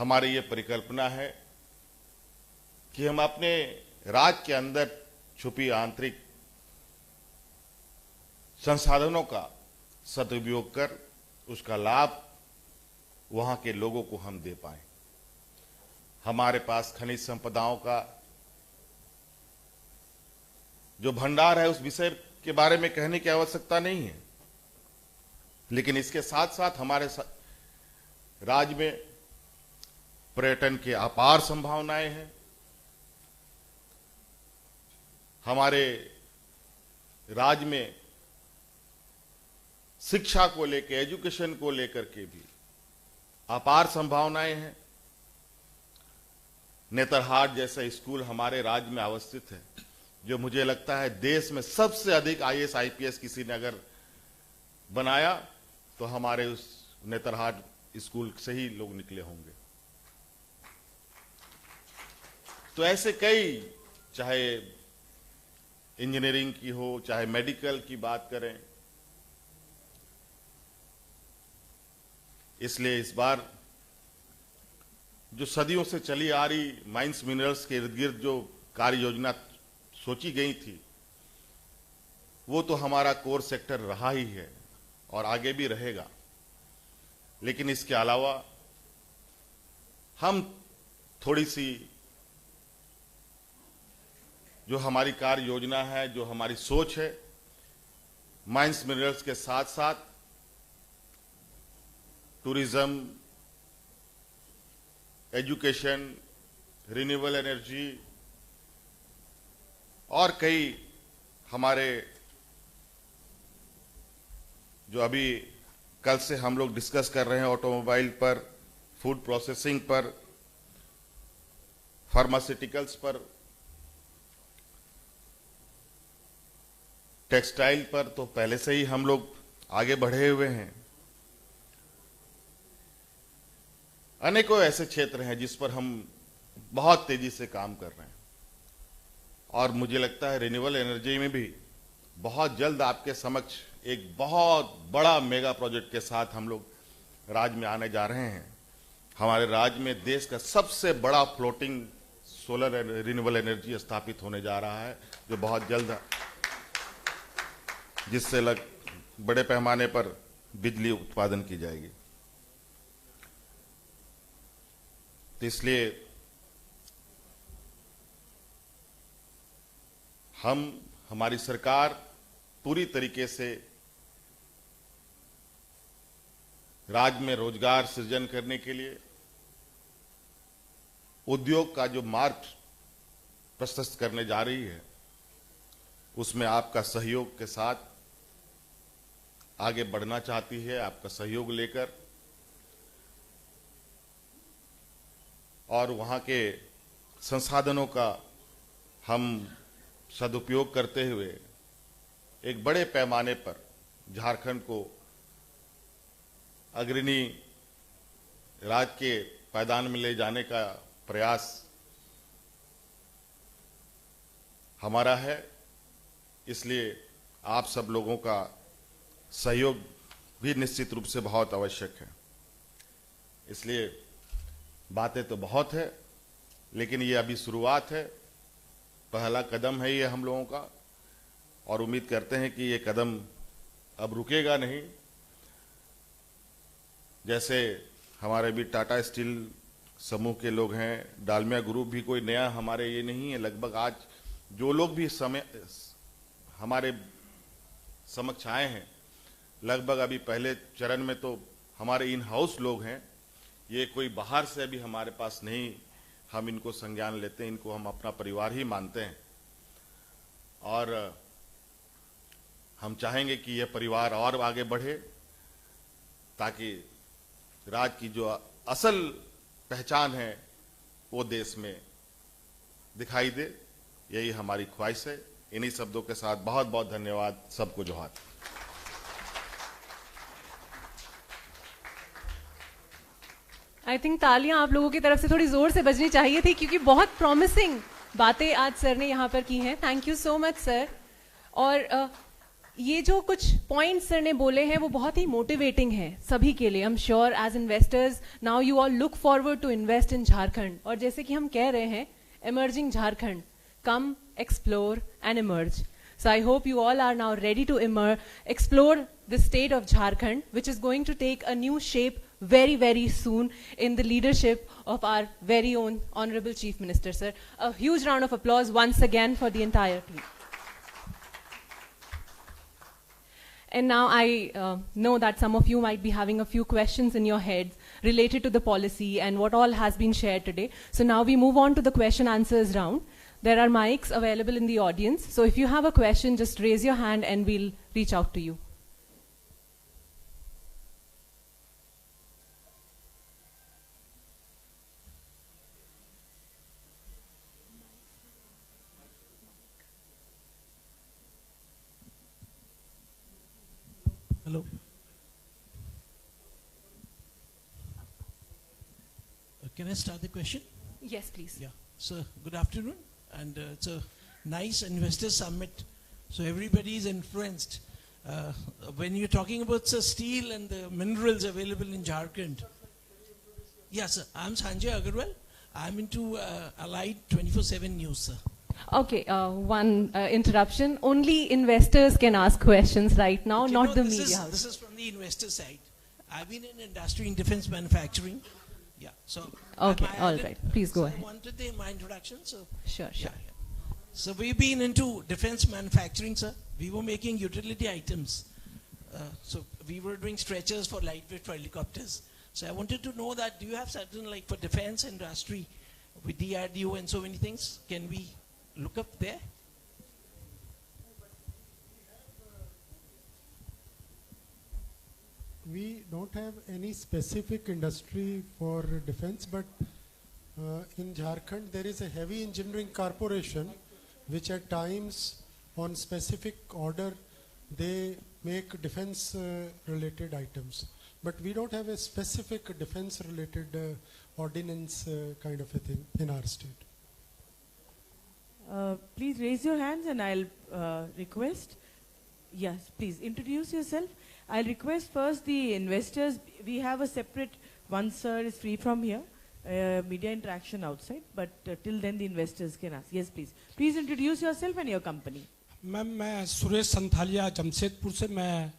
हमारी ये परिकल्पना है कि हम अपने राज्य के अंदर छुपी आंतरिक संसाधनों का सदुपयोग कर उसका लाभ वहां के लोगों को हम दे पाएं। हमारे पास खनिज संपदाओं का जो भंडार है उस विषय के बारे में कहने की आवश्यकता नहीं है, लेकिन इसके साथ साथ हमारे राज्य में पर्यटन की अपार संभावनाएं हैं। हमारे राज्य में शिक्षा को लेकर, एजुकेशन को लेकर के भी अपार संभावनाएं हैं। नेतरहाट जैसा स्कूल हमारे राज्य में अवस्थित है, जो मुझे लगता है देश में सबसे अधिक IAS IPS किसी ने अगर बनाया तो हमारे उस नेतरहाट स्कूल से ही लोग निकले होंगे। तो ऐसे कई, चाहे इंजीनियरिंग की हो, चाहे मेडिकल की बात करें, इसलिए इस बार जो सदियों से चली आ रही माइंस मिनरल्स के इर्द गिर्द जो कार्य योजना सोची गई थी, वो तो हमारा कोर सेक्टर रहा ही है और आगे भी रहेगा। लेकिन इसके अलावा हम थोड़ी सी जो हमारी कार्य योजना है, जो हमारी सोच है, माइंस मिनरल्स के साथ साथ टूरिज्म, एजुकेशन, रिन्यूएबल एनर्जी और कई हमारे जो अभी कल से हम लोग डिस्कस कर रहे हैं, ऑटोमोबाइल पर, फूड प्रोसेसिंग पर, फार्मास्यूटिकल्स पर, टेक्सटाइल पर, तो पहले से ही हम लोग आगे बढ़े हुए हैं। अनेकों ऐसे क्षेत्र हैं जिस पर हम बहुत तेजी से काम कर रहे हैं और मुझे लगता है रिन्यूएबल एनर्जी में भी बहुत जल्द आपके समक्ष एक बहुत बड़ा मेगा प्रोजेक्ट के साथ हम लोग राज्य में आने जा रहे हैं। हमारे राज्य में देश का सबसे बड़ा फ्लोटिंग सोलर रिन्यूएबल एनर्जी स्थापित होने जा रहा है, जो बहुत जल्द, जिससे बड़े पैमाने पर बिजली उत्पादन की जाएगी। तो इसलिए हमारी सरकार पूरी तरीके से राज्य में रोजगार सृजन करने के लिए उद्योग का जो मार्ग प्रशस्त करने जा रही है, उसमें आपका सहयोग के साथ आगे बढ़ना चाहती है, आपका सहयोग लेकर, और वहां के संसाधनों का हम सदुपयोग करते हुए एक बड़े पैमाने पर झारखंड को अग्रणी राज्य के पायदान में ले जाने का प्रयास हमारा है। इसलिए आप सब लोगों का सहयोग भी निश्चित रूप से बहुत आवश्यक है। इसलिए बातें तो बहुत है, लेकिन ये अभी शुरुआत है, पहला कदम है ये हम लोगों का, और उम्मीद करते हैं कि ये कदम अब रुकेगा नहीं। जैसे हमारे भी टाटा स्टील समूह के लोग हैं, डालमिया ग्रुप भी कोई नया हमारे ये नहीं है। लगभग आज जो लोग भी हमारे समक्ष आए हैं, लगभग अभी पहले चरण में तो हमारे इन हाउस लोग हैं, ये कोई बाहर से अभी हमारे पास नहीं, हम इनको संज्ञान लेते हैं, इनको हम अपना परिवार ही मानते हैं। और हम चाहेंगे कि यह परिवार और आगे बढ़े, ताकि राज्य की जो असल पहचान है वो देश में दिखाई दे। यही हमारी ख्वाहिश है। इन्हीं शब्दों के साथ बहुत बहुत धन्यवाद, सबको जोहार। आई थिंक तालियां आप लोगों की तरफ से थोड़ी जोर से बजनी चाहिए थी, क्योंकि बहुत प्रॉमिसिंग बातें आज सर ने यहाँ पर की हैं। Thank you so much sir. और ये जो कुछ पॉइंट्स सर ने बोले हैं वो बहुत ही मोटिवेटिंग है सभी के लिए. I am sure as investors now you all look forward to invest in Jharkhand. और जैसे कि हम कह रहे हैं, emerging Jharkhand, come explore and emerge. So I hope you all are now ready to explore the state of Jharkhand, which is going to take a new shape very, very soon in the leadership of our very own Honorable Chief Minister, sir. A huge round of applause once again for the entire team. And now I know that some of you might be having a few questions in your heads related to the policy and what all has been shared today. So now we move on to the question answers round. There are mics available in the audience. So if you have a question, just raise your hand and we'll reach out to you. Hello. Can I start the question? Yes, please. Yeah. So, good afternoon. And it's a nice investor summit. So, everybody is influenced. When you're talking about steel and the minerals available in Jharkhand. Yes, sir. I'm Sanjay Agarwal. I'm into Allied 24/7 News, sir. Okay, one interruption. Only investors can ask questions right now, Okay, not no, the this media is, house. This is from the investor side. I've been in industry in defense manufacturing. Yeah. So. Okay, I all added- right. Please go so ahead. I wanted my introduction. So. Sure, sure. Yeah, yeah. So we've been into defense manufacturing, sir. We were making utility items. So we were doing stretchers for lightweight for helicopters. So I wanted to know that do you have certain like for defense industry with DRDO and so many things? Can we look up there? We don't have any specific industry for defense, but in Jharkhand there is a heavy engineering corporation which at times on specific order they make defense related items. But we don't have a specific defense related ordinance kind of a thing in our state. Please raise your hands and I'll request. Yes, please introduce yourself. I'll request first the investors. We have a separate one, sir, is free from here. Media interaction outside, but till then the investors can ask. Yes, please. Please introduce yourself and your company. Ma'am मैं सुरेश संथालिया जमशेदपुर से मैं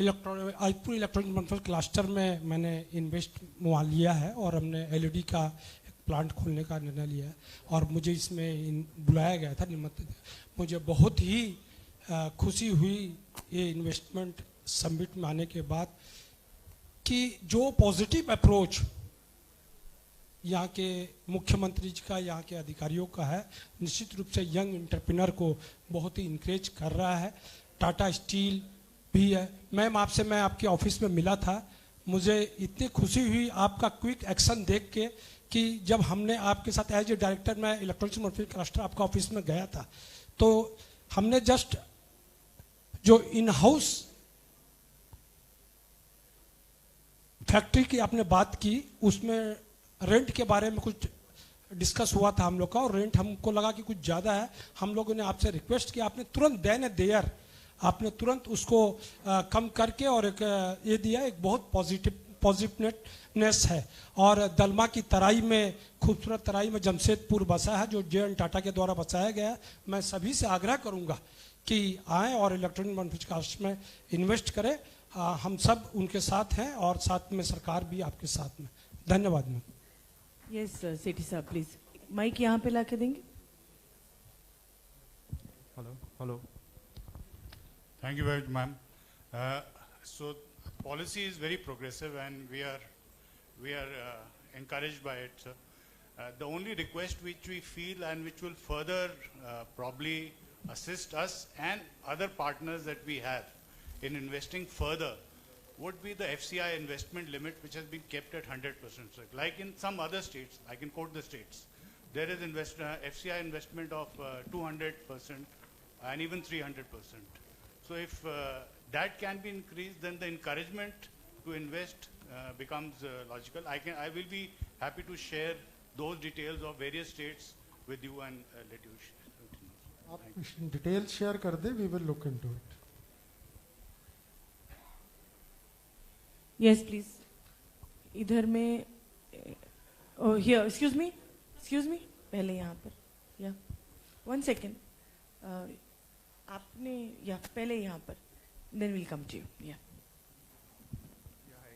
Ajpur electronic manufacturing cluster में मैंने invest वहाँ लिया है और हमने एलईडी का एक प्लांट खोलने का निर्णय लिया है और मुझे इसमें बुलाया गया था निमंत्रित. मुझे बहुत ही खुशी हुई ये इन्वेस्टमेंट समिट में आने के बाद कि जो पॉजिटिव अप्रोच यहाँ के मुख्यमंत्री जी का यहाँ के अधिकारियों का है, निश्चित रूप से यंग एंटरप्रेन्योर को बहुत ही इंकरेज कर रहा है. टाटा स्टील भी है. मैम आपसे मैं आपके ऑफिस में मिला था, मुझे इतनी खुशी हुई आपका क्विक एक्शन देख के कि जब हमने आपके साथ एज ए डायरेक्टर मैं इलेक्ट्रॉनिक्स मैन्युफैक्चरिंग क्लस्टर आपका ऑफिस में गया था तो हमने जस्ट जो इन हाउस फैक्ट्री की आपने बात की उसमें रेंट के बारे में कुछ डिस्कस हुआ था हम लोग का और रेंट हमको लगा कि कुछ ज़्यादा है. हम लोगों ने आपसे रिक्वेस्ट किया, आपने तुरंत देन ए देयर आपने तुरंत उसको कम करके और एक ये दिया. एक बहुत पॉजिटिवनेस है. और दलमा की तराई में खूबसूरत तराई में जमशेदपुर बसा है जो जे.एन. टाटा के द्वारा बसाया गया है. मैं सभी से आग्रह करूंगा कि आएँ और इलेक्ट्रॉनिक मैन्युफैक्चरिंग में इन्वेस्ट करें. हम सब उनके साथ हैं और साथ में सरकार भी आपके साथ में. धन्यवाद ma'am. Yes, sir. Sethi sir, please. Mic यहाँ पे लाके देंगे. Hello. Thank you very much, ma'am. So policy is very progressive and we are encouraged by it, sir. The only request which we feel and which will further probably assist us and other partners that we have in investing further would be the FCI investment limit, which has been kept at 100%. So like in some other states, I can quote the states, there is FCI investment of 200% and even 300%. So if that can be increased, then the encouragement to invest becomes logical. I will be happy to share those details of various states with you and let you continue. आप detail share कर दे, we will look into it. Yes, please. इधर में here, excuse me, पहले यहाँ पर, yeah, 1 second. आपने, yeah, पहले यहाँ पर, then we'll come to you, yeah. Yeah, hi.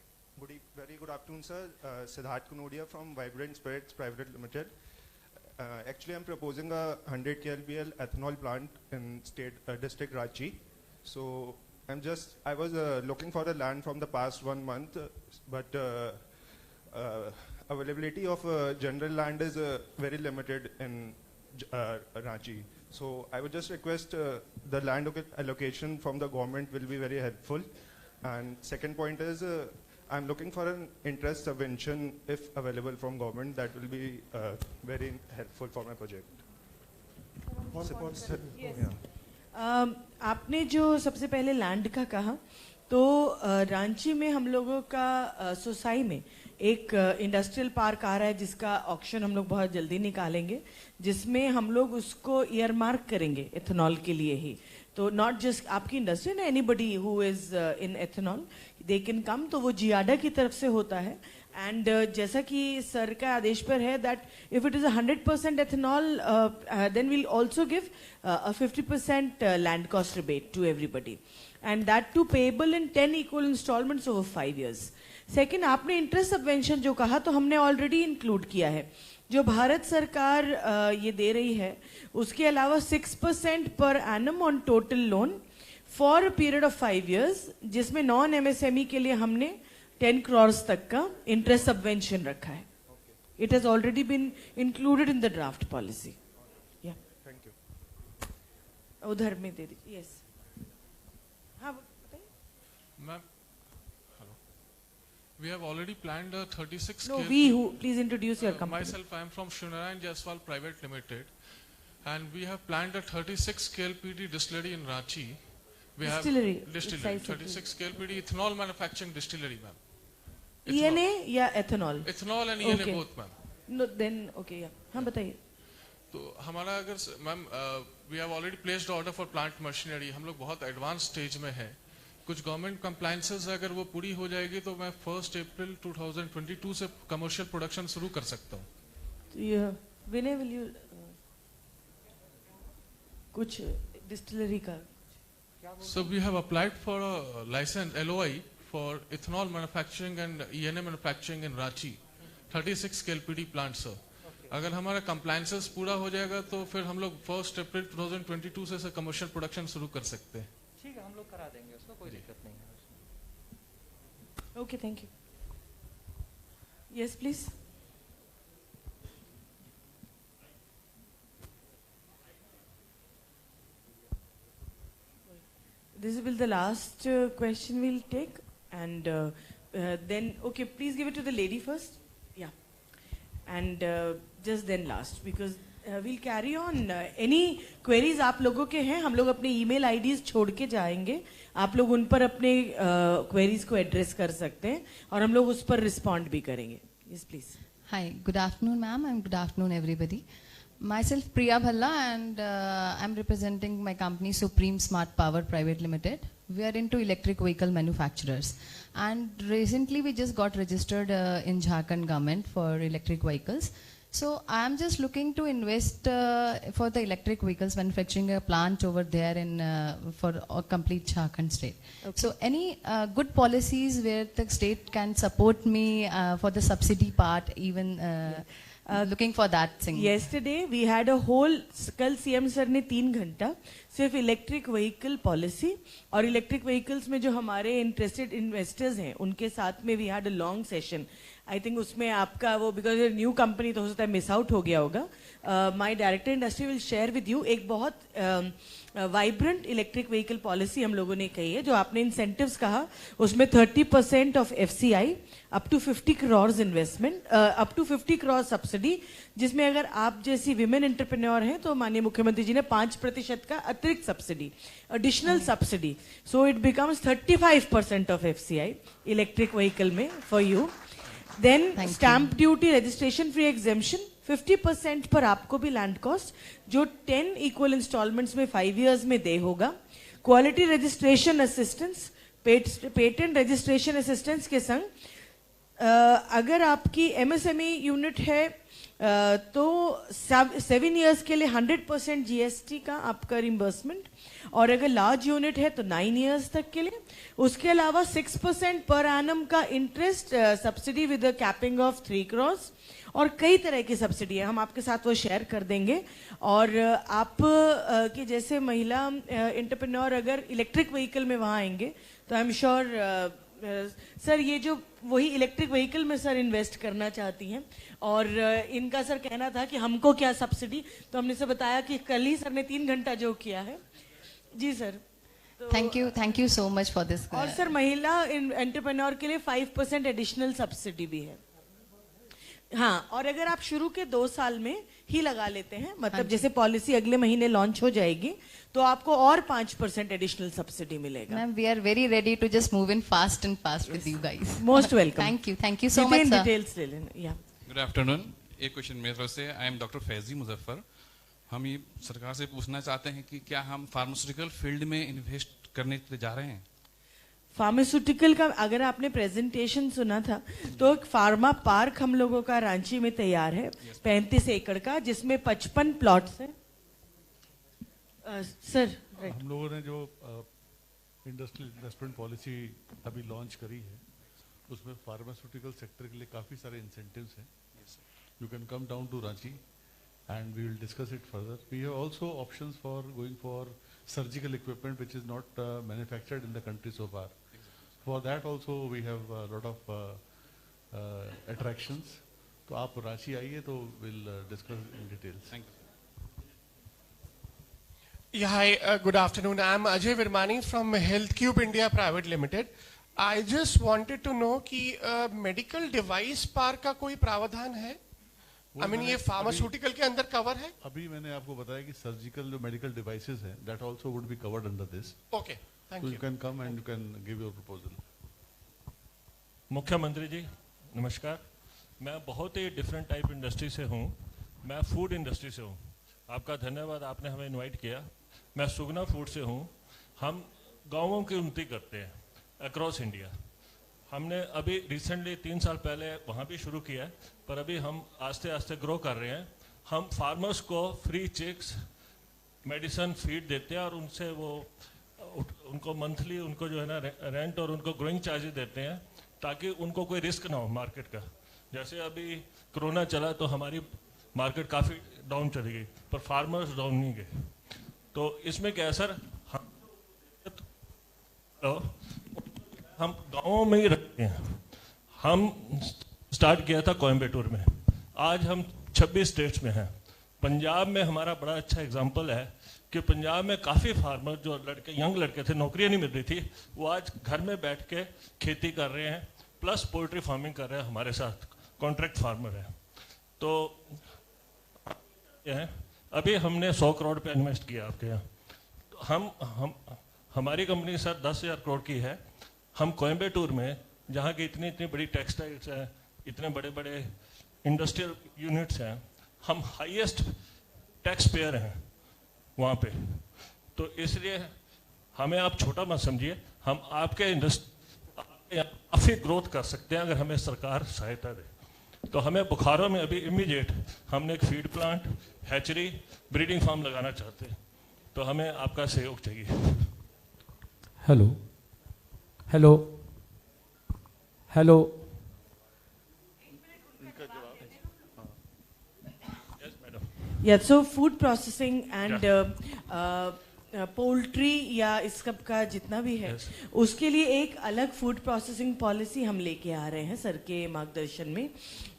Very good afternoon, sir. Siddharth Kunodia from Vibrant Spirits Private Limited. Actually, I'm proposing a 100 KLPL ethanol plant in district Ranchi. So I was looking for the land from the past 1 month, but availability of general land is very limited in Ranchi. So I would just request the land allocation from the government will be very helpful. And second point is I'm looking for an interest subvention if available from government. That will be very helpful for my project. आपने जो सबसे पहले land का कहा, तो रांची में हम लोगों का सोसाई में एक इंडस्ट्रियल पार्क आ रहा है जिसका ऑक्शन हम लोग बहुत जल्दी निकालेंगे, जिसमें हम लोग उसको ईयरमार्क करेंगे एथेनॉल के लिए ही. तो नॉट जस्ट आपकी इंडस्ट्री ना, anybody who is in ethanol they can come. तो वो जियाडा की तरफ से होता है. एंड जैसा कि सर का आदेश पर है that if it is 100% ethanol then will also give a 50% land cost rebate to everybody, and that too payable in 10 equal installments over 5 years. Second, आपने इंटरेस्ट सबवेंशन जो कहा, तो हमने ऑलरेडी इंक्लूड किया है. जो भारत सरकार ये दे रही है, उसके अलावा 6% per annum on total loan for a period of 5 years, जिसमें नॉन एमएसएमई के लिए हमने 10 crores तक का इंटरेस्ट सबवेंशन रखा है. It has already been included in the draft policy. Thank you. उधर में दे दीजिए. यस, हाँ बताइए. Ma'am, hello. We have already planned a 36 No, KLP. we who, please introduce your company. Myself, I am from Shunarayan Jaiswal Private Limited, and we have planned a 36 KLPD distillery in Ranchi. Distillery. Distillery, 36 KLPD ethanol manufacturing distillery, ma'am. ENA या ethanol? Ethanol and ENA Okay. both, ma'am. No, then okay, yeah. हाँ बताइए. तो हमारा अगर ma'am we have already placed order for plant machinery. हम लोग बहुत advance stage में है. कुछ गवर्नमेंट कंप्लायंसेस अगर वो पूरी हो जाएगी तो मैं 1 April 2022 से कमर्शियल प्रोडक्शन शुरू कर सकता हूँ. विनय, विल यू कुछ डिस्टिलरी का? So we have applied for a license LOI for ethanol manufacturing and ENA manufacturing in Ranchi, 36 KLPD plant, sir. अगर हमारा compliances पूरा हो जाएगा तो फिर हम लोग 1 April 2022 से कमर्शियल प्रोडक्शन शुरू कर सकते हैं. ठीक है, हम लोग करा देंगे उसको, कोई दिक्कत नहीं है. Okay, thank you. Yes please. This will be the last question we'll take, and then, okay, please give it to the lady first. Yeah. And just then last, because we'll carry on. Any queries आप लोगों के हैं, हम लोग अपने email IDs छोड़ के जाएंगे. आप लोग उन पर अपने queries को address कर सकते हैं, और हम लोग उस पर respond भी करेंगे. Yes, please. Hi, good afternoon, ma'am, and good afternoon, everybody. Myself Priya Bhalla, and I'm representing my company Supreme Smart Power Private Limited. We are into electric vehicle manufacturers, and recently we just got registered in Jharkhand government for electric vehicles. So I'm just looking to invest for the electric vehicles manufacturing a plant over there in for a complete Jharkhand state. Okay. So any good policies where the state can support me for the subsidy part, even looking for that thing. Yesterday we had a whole, कल CM sir ने 3 घंटा सिर्फ electric vehicle policy और electric vehicles में जो हमारे interested investors हैं उनके साथ में we had a long session. I think उसमें आपका वो, बिकॉज न्यू कंपनी तो हो सकता है मिस आउट हो गया होगा. My director industry will share with you एक बहुत वाइब्रेंट इलेक्ट्रिक व्हीकल पॉलिसी हम लोगों ने कही है. जो आपने इंसेंटिव्स कहा उसमें 30% of FCI, up to 50 crores investment, up to 50 crores subsidy, जिसमें अगर आप जैसी विमेन एंटरप्रेन्योर हैं तो माननीय मुख्यमंत्री जी ने 5% का अतिरिक्त subsidy, additional subsidy. So it becomes 35% of FCI electric vehicle में for you. Then stamp duty registration free exemption 50% पर आपको भी लैंड कॉस्ट, जो 10 इक्वल इंस्टॉलमेंट्स में 5 इयर्स में दे होगा। Quality registration assistance, patent registration assistance के संग अगर आपकी एमएसएमई यूनिट है तो 7 इयर्स के लिए 100% जीएसटी का आपका रिम्बर्समेंट, और अगर लार्ज यूनिट है तो 9 इयर्स तक के लिए। उसके अलावा 6% पर एनम का interest subsidy with a capping of 3 crore, और कई तरह की सब्सिडी है, हम आपके साथ वो शेयर कर देंगे। और आप के जैसे महिला एंटरप्रेन्योर अगर इलेक्ट्रिक व्हीकल में वहाँ आएंगे तो आई एम श्योर सर ये जो वही इलेक्ट्रिक व्हीकल में सर इन्वेस्ट करना चाहती हैं, और इनका सर कहना था कि हमको क्या सब्सिडी, तो हमने से बताया कि कल ही सर ने 3 घंटा जो किया है। जी sir, thank you so much for this. और सर महिला एंटरप्रेन्योर के लिए 5% एडिशनल सब्सिडी भी है। हाँ, और अगर आप शुरू के 2 साल में ही लगा लेते हैं, मतलब जैसे पॉलिसी अगले महीने लॉन्च हो जाएगी, तो आपको और 5% एडिशनल सब्सिडी मिलेगा। Ma'am, we are very ready to just move in fast with you guys. Most welcome. Thank you so much sir. Details ले लेना। या गुड आफ्टरनून। एक क्वेश्चन मेरी तरफ से, I am doctor Faizi Muzaffar. हम ये सरकार से पूछना चाहते हैं कि क्या हम फार्मास्यूटिकल फील्ड में इन्वेस्ट करने के लिए जा रहे हैं? फार्मास्यूटिकल का अगर आपने प्रेजेंटेशन सुना था तो एक फार्मा पार्क हम लोगों का रांची में तैयार है, 35 एकड़ का, जिसमें 55 प्लॉट्स हैं। सर हम लोगों ने जो इंडस्ट्रियल इन्वेस्टमेंट पॉलिसी अभी लॉन्च करी है, उसमें फार्मास्यूटिकल सेक्टर के लिए काफ़ी सारे इंसेंटिव्स हैं। You can come down to Ranchi and we will discuss it further. We have also options for going for surgical equipment which is not manufactured in the country so far. For that also we have a lot of attractions. तो आप रांची आइए तो we'll discuss in details. Thank you. Yeah, hi, good afternoon. I'm Ajay Virmani from HealthCube India Private Limited. I just wanted to know कि medical device park का कोई प्रावधान है? I mean, ये फार्मास्यूटिकल के अंदर कवर है? अभी मैंने आपको बताया कि सर्जिकल जो मेडिकल डिवाइसेस हैं, that also would be covered under this. Okay, thank you. You can come and you can give your proposal. मुख्यमंत्री जी नमस्कार। मैं बहुत ही डिफरेंट टाइप इंडस्ट्री से हूँ, मैं फूड इंडस्ट्री से हूँ। आपका धन्यवाद, आपने हमें इनवाइट किया। मैं सुगना फूड से हूँ। हम गाँवों की उन्नति करते हैं अक्रॉस इंडिया। हमने अभी रिसेंटली 3 साल पहले वहाँ भी शुरू किया है, पर अभी हम आस्ते आस्ते ग्रो कर रहे हैं। हम फार्मर्स को फ्री चिक्स, मेडिसिन, फीड देते हैं, और उनसे वो उनको मंथली उनको जो है ना रेंट और उनको ग्रोइंग चार्जेस देते हैं, ताकि उनको कोई रिस्क ना हो मार्केट का। जैसे अभी कोरोना चला तो हमारी मार्केट काफ़ी डाउन चली गई, पर फार्मर्स डाउन नहीं गए। तो इसमें क्या है सर, हम गाँवों में ही रखते हैं। हम स्टार्ट किया था कोयम्बटूर में, आज हम 26 स्टेट्स में हैं। पंजाब में हमारा बड़ा अच्छा एग्जांपल है कि पंजाब में काफ़ी फार्मर जो लड़के, यंग लड़के थे, नौकरियां नहीं मिल रही थी, वो आज घर में बैठ के खेती कर रहे हैं, प्लस पोल्ट्री फार्मिंग कर रहे हैं, हमारे साथ कॉन्ट्रैक्ट फार्मर हैं। तो अभी हमने 100 करोड़ पे इन्वेस्ट किया आपके यहाँ। तो हमारी कंपनी सर 10,000 करोड़ की है। हम कोयम्बटूर में, जहाँ की इतनी बड़ी टेक्सटाइल्स हैं, इतने बड़े बड़े इंडस्ट्रियल यूनिट्स हैं, हम हाईएस्ट टैक्स पेयर हैं वहाँ पे। तो इसलिए हमें आप छोटा मत समझिए, हम आपके काफ़ी ग्रोथ कर सकते हैं अगर हमें सरकार सहायता दे। तो हमें बुखारा में अभी इमीडिएट हमने एक feed plant, hatchery, breeding farm लगाना चाहते हैं, तो हमें आपका सहयोग चाहिए। Hello hello hello Yeah, so food processing and poultry या इस सब का जितना भी है, उसके लिए एक अलग फूड प्रोसेसिंग पॉलिसी हम लेके आ रहे हैं सर के मार्गदर्शन में।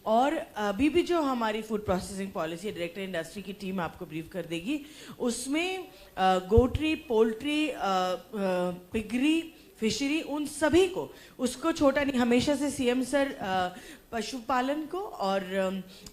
और अभी भी जो हमारी food processing policy director industry की टीम आपको ब्रीफ कर देगी, उसमें गोट्री, पोल्ट्री, पिगरी, फिशरी, उन सभी को, उसको छोटा नहीं, हमेशा से सीएम सर पशुपालन को और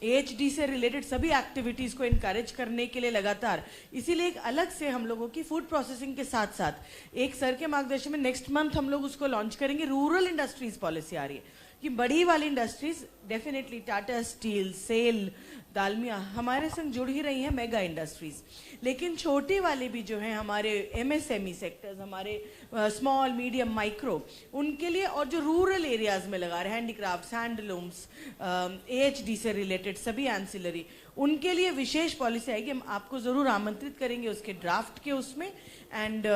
एएचडी से रिलेटेड सभी एक्टिविटीज को इनकरेज करने के लिए लगातार, इसीलिए एक अलग से हम लोगों की फूड प्रोसेसिंग के साथ साथ एक सर के मार्गदर्शन में नेक्स्ट मंथ हम लोग उसको लॉन्च करेंगे। रूरल इंडस्ट्रीज पॉलिसी आ रही है कि बड़ी वाली industries definitely Tata steel, SAIL, Dalmia हमारे संग जुड़ ही रही हैं, मेगा इंडस्ट्रीज, लेकिन छोटी वाले भी जो हैं हमारे एमएसएमई सेक्टर्स, हमारे स्मॉल मीडियम माइक्रो, उनके लिए, और जो रूरल एरियाज में लगा रहे हैंडीक्राफ्ट्स, हैंडलूम्स, एएचडी से रिलेटेड सभी एंसिलरी, उनके लिए विशेष पॉलिसी आएगी। हम आपको जरूर आमंत्रित करेंगे उसके ड्राफ्ट के उसमें, and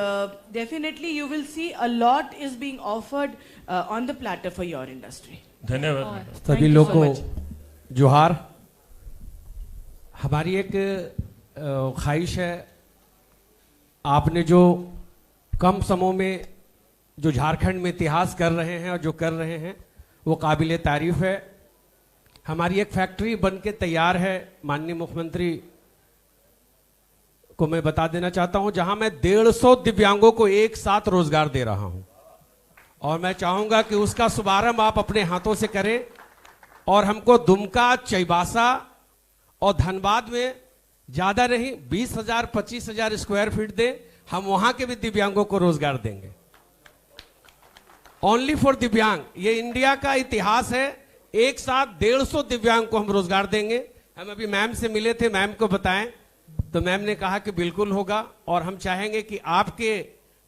definitely you will see a lot is being offered on the platter for your industry. धन्यवाद। सभी लोग को जोहार। हमारी एक ख्वाहिश है, आपने जो कम समय में जो झारखंड में इतिहास कर रहे हैं और जो कर रहे हैं वो काबिल तारीफ है। हमारी एक फैक्ट्री बन के तैयार है, माननीय मुख्यमंत्री को मैं बता देना चाहता हूं, जहां मैं 150 दिव्यांगों को एक साथ रोजगार दे रहा हूं, और मैं चाहूंगा कि उसका शुभारंभ आप अपने हाथों से करें, और हमको दुमका, चाईबासा और धनबाद में ज्यादा नहीं 20,000 25,000 स्क्वायर फीट दे, हम वहां के भी दिव्यांगों को रोजगार देंगे। ओनली फॉर दिव्यांग, ये इंडिया का इतिहास है, एक साथ 150 दिव्यांग को हम रोजगार देंगे। हम अभी मैम से मिले थे, मैम को बताएं तो मैम ने कहा कि बिल्कुल होगा, और हम चाहेंगे कि आपके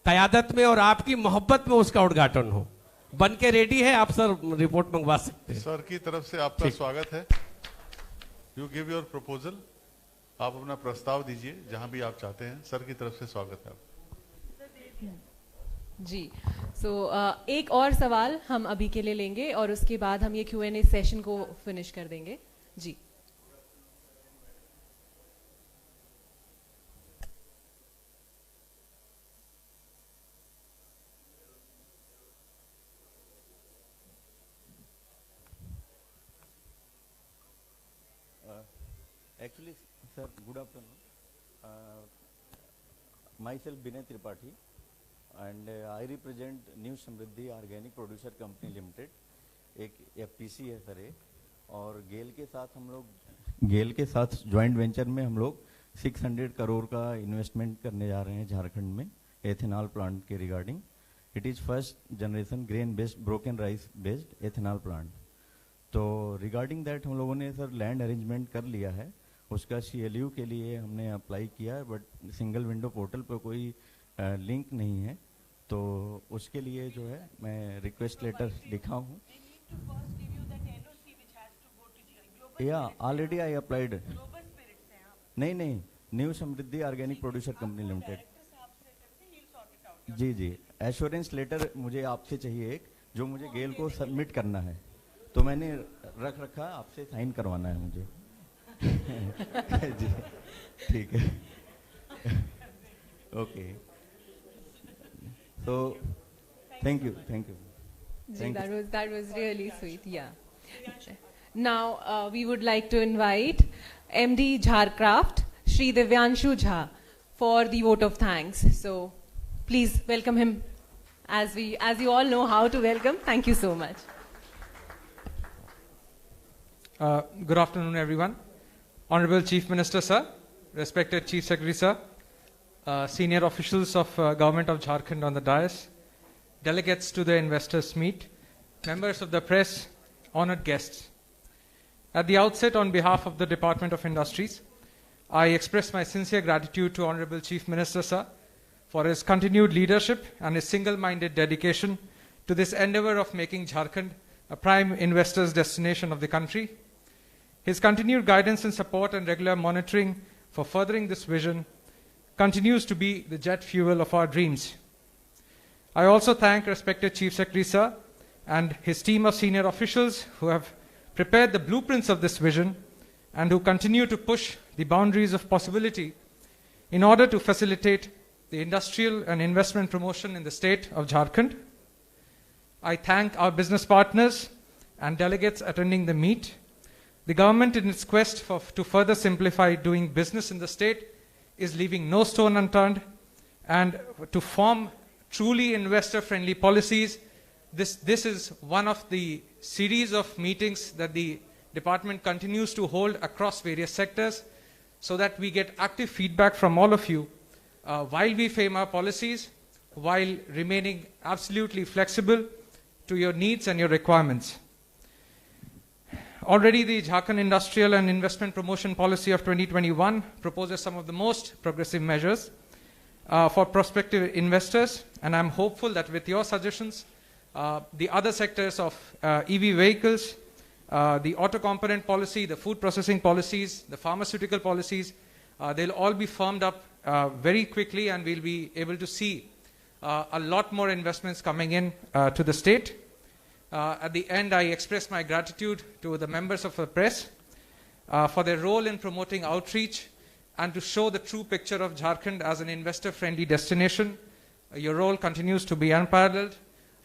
क़यादत में और आपकी मोहब्बत में उसका उद्घाटन हो। बन के रेडी है, आप सर रिपोर्ट मंगवा सकते हैं। सर की तरफ से आपका स्वागत है। यू गिव योर प्रपोजल, आप अपना प्रस्ताव दीजिए जहां भी आप चाहते हैं। सर की तरफ से स्वागत है आपका। जी, एक और सवाल हम अभी के लिए लेंगे और उसके बाद हम ये Q&A सेशन को फिनिश कर देंगे। जी, Actually, sir, good afternoon. Myself Binay Tripathi, and I represent New Samriddhi Organic Producer Company Limited. एक FPC है सर ये, और गेल के साथ ज्वाइंट वेंचर में हम लोग 600 करोड़ का इन्वेस्टमेंट करने जा रहे हैं झारखंड में एथेनॉल प्लांट के regarding. It is first generation grain based broken rice based ethanol plant. तो रिगार्डिंग दैट हम लोगों ने सर लैंड अरेंजमेंट कर लिया है, उसका CLU के लिए हमने अप्लाई किया है, बट सिंगल विंडो पोर्टल पर कोई लिंक नहीं है, तो उसके लिए जो है मैं रिक्वेस्ट लेटर लिखा हूँ। या ऑलरेडी आई अप्लाइड। नहीं, न्यू समृद्धि ऑर्गेनिक प्रोड्यूसर कंपनी लिमिटेड। जी, एश्योरेंस लेटर मुझे आपसे चाहिए एक, जो मुझे गेल को सबमिट करना है, तो मैंने रख रखा, आपसे साइन करवाना है मुझे। जी ठीक है, okay, so thank you. That was really sweet. Yeah. Now we would like to invite MD Jharcraft, Shri Divyanshu Jha, for the vote of thanks. So please welcome him, as you all know how to welcome. Thank you so much. Good afternoon, everyone. Honorable Chief Minister, sir, respected Chief Secretary, sir, senior officials of Government of Jharkhand on the dais, delegates to the investors meet, members of the press, honored guests. At the outset, on behalf of the Department of Industries, I express my sincere gratitude to Honorable Chief Minister, sir, for his continued leadership and his single-minded dedication to this endeavor of making Jharkhand a prime investors' destination of the country. His continued guidance and support and regular monitoring for furthering this vision continues to be the jet fuel of our dreams. I also thank respected Chief Secretary, sir, and his team of senior officials who have prepared the blueprints of this vision and who continue to push the boundaries of possibility in order to facilitate the industrial and investment promotion in the state of Jharkhand. I thank our business partners and delegates attending the meet. The government, in its quest to further simplify doing business in the state, is leaving no stone unturned, and to form truly investor-friendly policies. This is one of the series of meetings that the department continues to hold across various sectors, so that we get active feedback from all of you while we frame our policies, while remaining absolutely flexible to your needs and your requirements. Already the Jharkhand Industrial and Investment Promotion Policy of 2021 proposes some of the most progressive measures for prospective investors, and I'm hopeful that with your suggestions, the other sectors of EV vehicles, the auto component policy, the food processing policies, the pharmaceutical policies, they'll all be firmed up very quickly, and we'll be able to see a lot more investments coming in to the state. At the end, I express my gratitude to the members of the press for their role in promoting outreach and to show the true picture of Jharkhand as an investor-friendly destination. Your role continues to be unparalleled.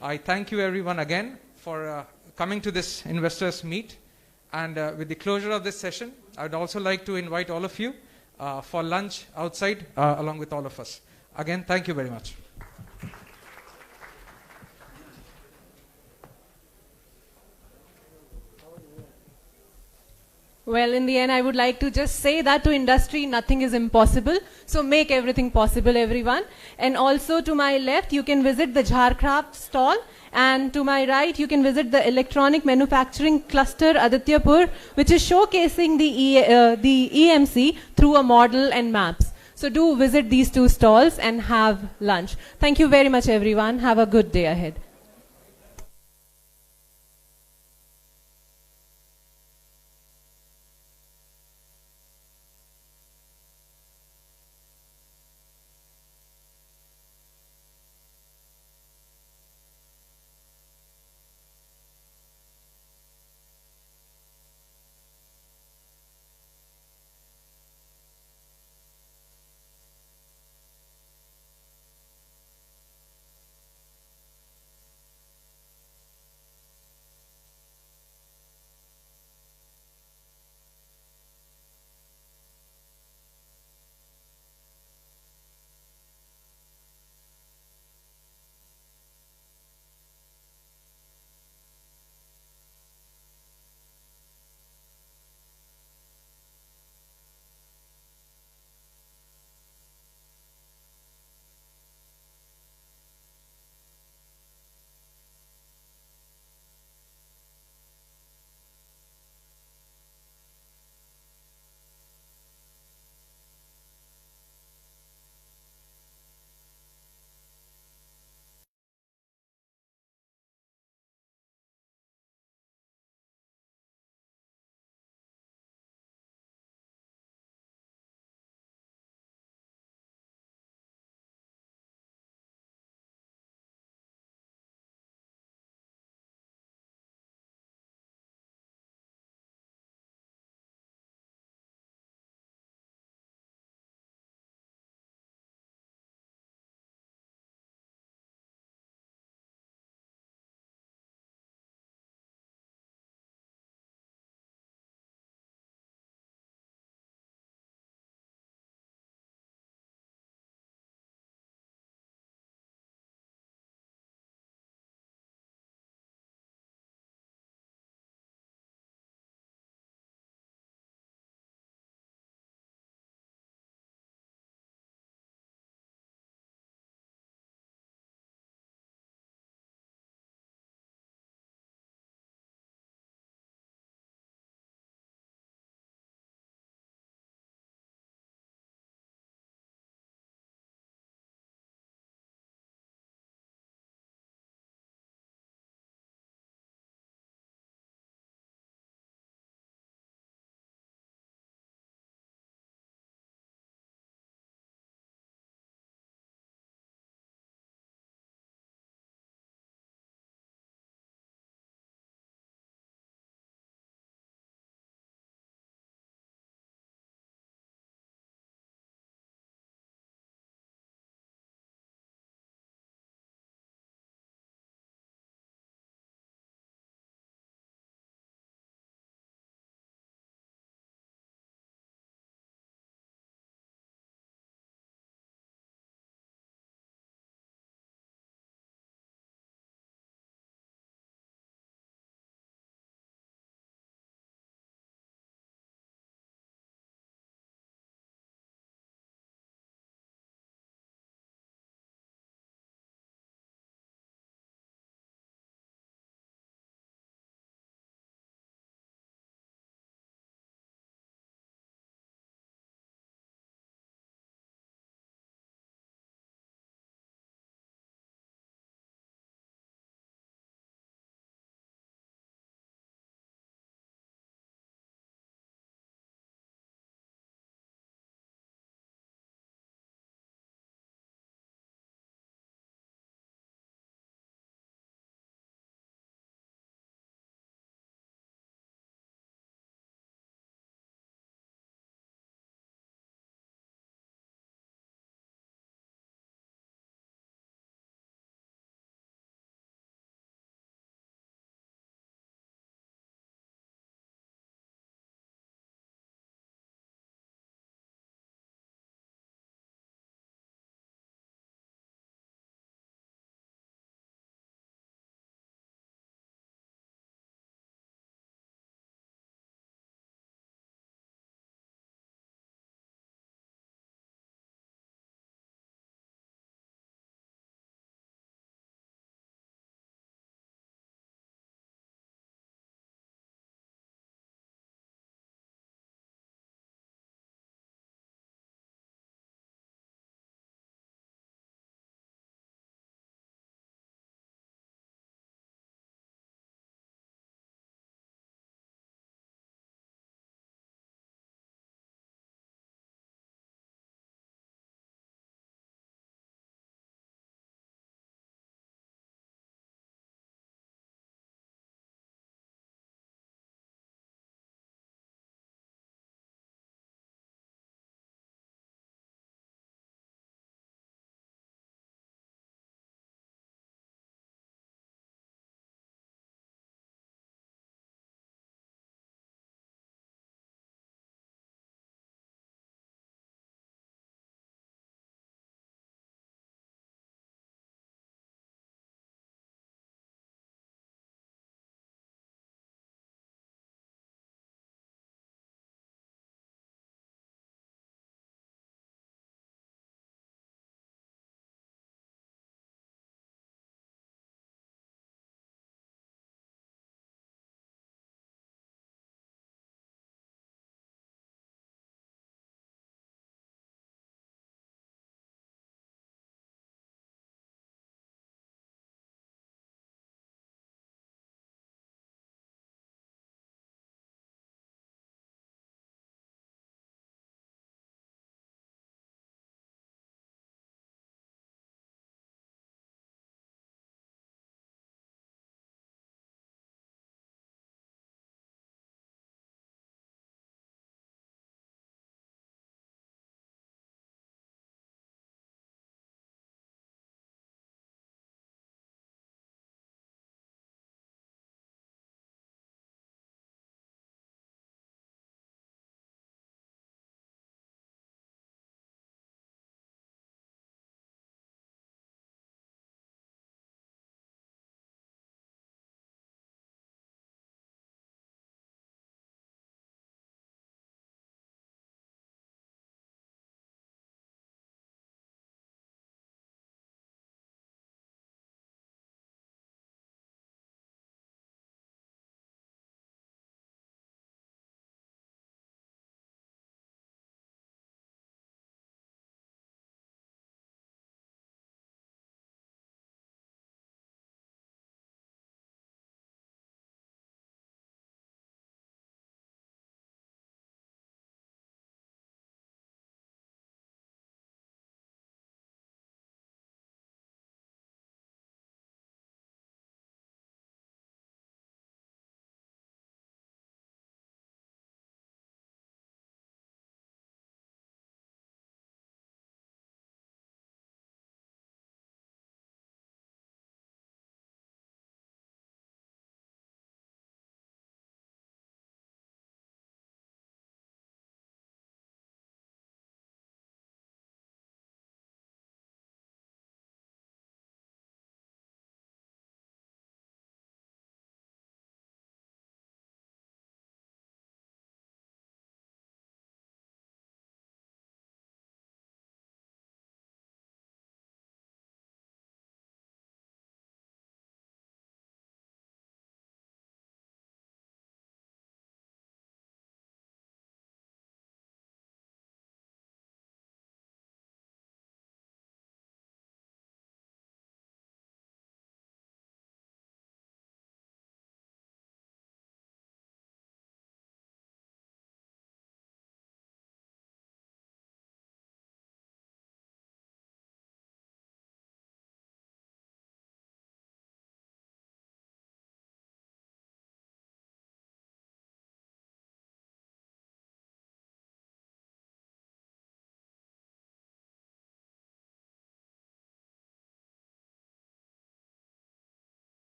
I thank you everyone again for coming to this investors meet. And with the closure of this session, I would also like to invite all of you for lunch outside along with all of us. Again, thank you very much. Well, in the end, I would like to just say that to industry, nothing is impossible. So make everything possible, everyone. And also to my left, you can visit the Jharcraft stall. And to my right, you can visit the electronic manufacturing cluster Adityapur, which is showcasing the EMC through a model and maps. So do visit these two stalls and have lunch. Thank you very much, everyone. Have a good day ahead.